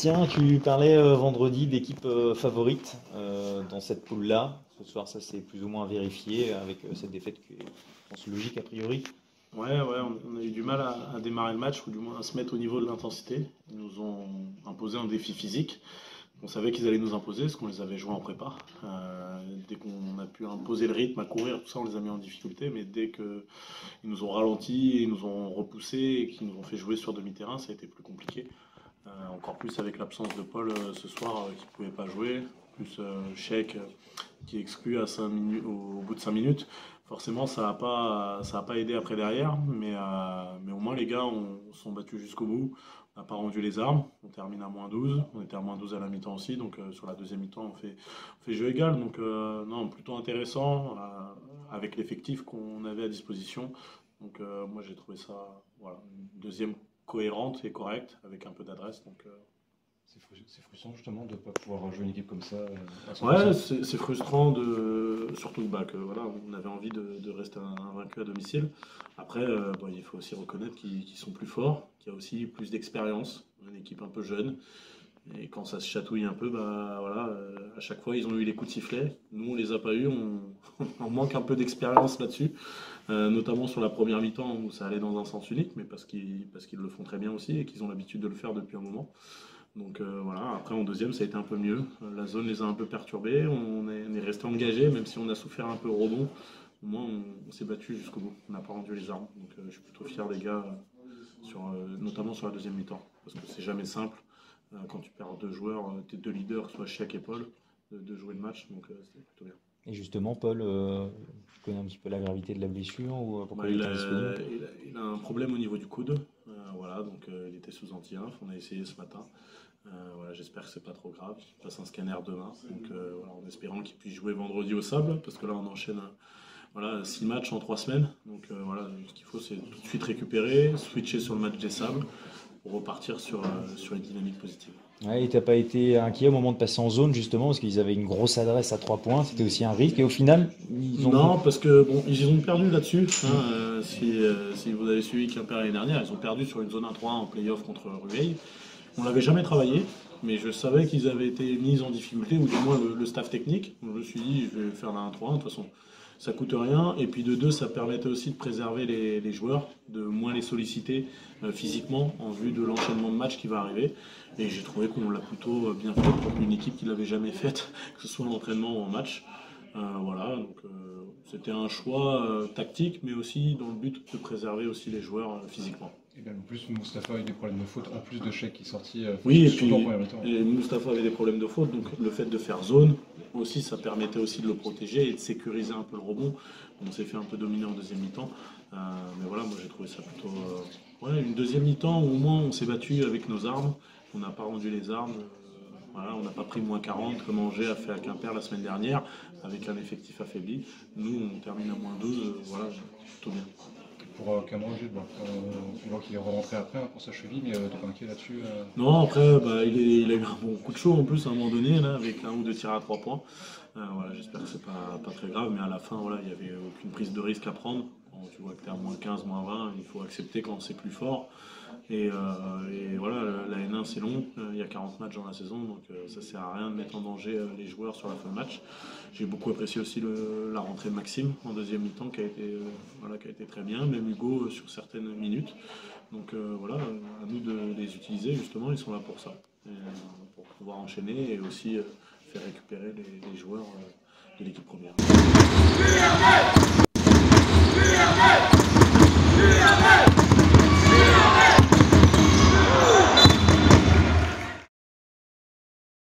Bastien, tu parlais vendredi d'équipe favorite dans cette poule-là. Ce soir, ça s'est plus ou moins vérifié avec cette défaite qui est, je pense, logique a priori. Ouais, on a eu du mal à démarrer le match, ou du moins à se mettre au niveau de l'intensité. Ils nous ont imposé un défi physique. On savait qu'ils allaient nous imposer, parce qu'on les avait joués en prépa. Dès qu'on a pu imposer le rythme, à courir, tout ça, on les a mis en difficulté. Mais dès qu'ils nous ont ralenti, ils nous ont repoussé et qu'ils nous ont fait jouer sur demi-terrain, ça a été plus compliqué. Encore plus avec l'absence de Paul ce soir, qui ne pouvait pas jouer. Plus Cheikh qui est exclu à 5 minutes, au bout de 5 minutes. Forcément, ça a pas aidé après derrière, mais au moins les gars sont battus jusqu'au bout. On n'a pas rendu les armes, on termine à -12, on était à -12 à la mi-temps aussi, donc sur la deuxième mi-temps on fait jeu égal, donc non, plutôt intéressant avec l'effectif qu'on avait à disposition. Donc moi j'ai trouvé ça, voilà, une deuxième cohérente et correcte avec un peu d'adresse. Donc, C'est frustrant justement de ne pas pouvoir jouer une équipe comme ça à 100%. ouais, c'est frustrant surtout que voilà, on avait envie de rester invaincu à domicile. Après, bon, il faut aussi reconnaître qu'ils sont plus forts, qu'il y a aussi plus d'expérience, une équipe un peu jeune. Et quand ça se chatouille un peu, bah voilà, à chaque fois ils ont eu les coups de sifflet. Nous on les a pas eu, on manque un peu d'expérience là-dessus, notamment sur la première mi-temps où ça allait dans un sens unique, mais parce qu'ils le font très bien aussi et qu'ils ont l'habitude de le faire depuis un moment. Donc voilà, après en deuxième ça a été un peu mieux. La zone les a un peu perturbés, on est resté engagé, même si on a souffert un peu au rebond. Au moins on s'est battu jusqu'au bout, on n'a pas rendu les armes. Donc je suis plutôt fier des gars, notamment sur la deuxième mi-temps, parce que c'est jamais simple quand tu perds deux joueurs, tes deux leaders, soit Cheikh et Paul, de jouer le match, donc c'était plutôt bien. Et justement, Paul, tu connais un petit peu la gravité de la blessure ou pourquoi il Il est indisponible? il a un problème au niveau du coude, voilà, donc il était sous anti-inf, on a essayé ce matin. Voilà, j'espère que c'est pas trop grave. Il passe un scanner demain, donc voilà, en espérant qu'il puisse jouer vendredi au Sable, parce que là on enchaîne voilà, 6 matchs en 3 semaines. Donc voilà, ce qu'il faut c'est tout de suite récupérer, switcher sur le match des Sables pour repartir sur une dynamique positive. Ouais, et t'as pas été inquiet au moment de passer en zone justement parce qu'ils avaient une grosse adresse à 3 points, c'était aussi un risque et au final ils ont... Non, parce que bon, ils ont perdu là-dessus. Hein, si vous avez suivi Quimper l'année dernière, ils ont perdu sur une zone 1-3 en play-off contre Rueil. On l'avait jamais travaillé, mais je savais qu'ils avaient été mis en difficulté, ou du moins le staff technique. Donc je me suis dit, je vais faire la 1-3, de toute façon, ça coûte rien. Et puis de deux, ça permettait aussi de préserver les joueurs, de moins les solliciter physiquement en vue de l'enchaînement de matchs qui va arriver. Et j'ai trouvé qu'on l'a plutôt bien fait pour une équipe qui l'avait jamais faite, que ce soit en entraînement ou en match. Voilà, donc c'était un choix tactique, mais aussi dans le but de préserver aussi les joueurs physiquement. Et bien, en plus, Moustapha a eu des problèmes de faute, en plus de Cheikh qui est sorti oui, et surtout puis en première mi-temps. et Moustapha avait des problèmes de faute, donc le fait de faire zone, aussi, ça permettait aussi de le protéger et de sécuriser un peu le rebond. On s'est fait un peu dominer en deuxième mi-temps. Mais voilà, moi j'ai trouvé ça plutôt... ouais, une deuxième mi-temps où au moins on s'est battu avec nos armes. On n'a pas rendu les armes. Voilà, on n'a pas pris -40 comme Angers a fait à Quimper la semaine dernière, avec un effectif affaibli. Nous, on termine à -12, voilà, plutôt bien. Pour Cameron, tu vois qu'il est rentré après pour sa cheville, mais t'es pas inquiet là-dessus Non, après, bah, il a eu un bon coup de chaud en plus à un moment donné, là, avec un ou deux tirs à 3 points. Voilà, j'espère que c'est pas très grave, mais à la fin, voilà, il n'y avait aucune prise de risque à prendre. Bon, tu vois que tu es à -15, -20, il faut accepter quand c'est plus fort. Et voilà, la N1 c'est long, il y a 40 matchs dans la saison, donc ça sert à rien de mettre en danger les joueurs sur la fin de match. J'ai beaucoup apprécié aussi la rentrée de Maxime en deuxième mi-temps qui a été très bien, même Hugo sur certaines minutes. Donc voilà, à nous de les utiliser justement, ils sont là pour ça, pour pouvoir enchaîner et aussi faire récupérer les joueurs de l'équipe première.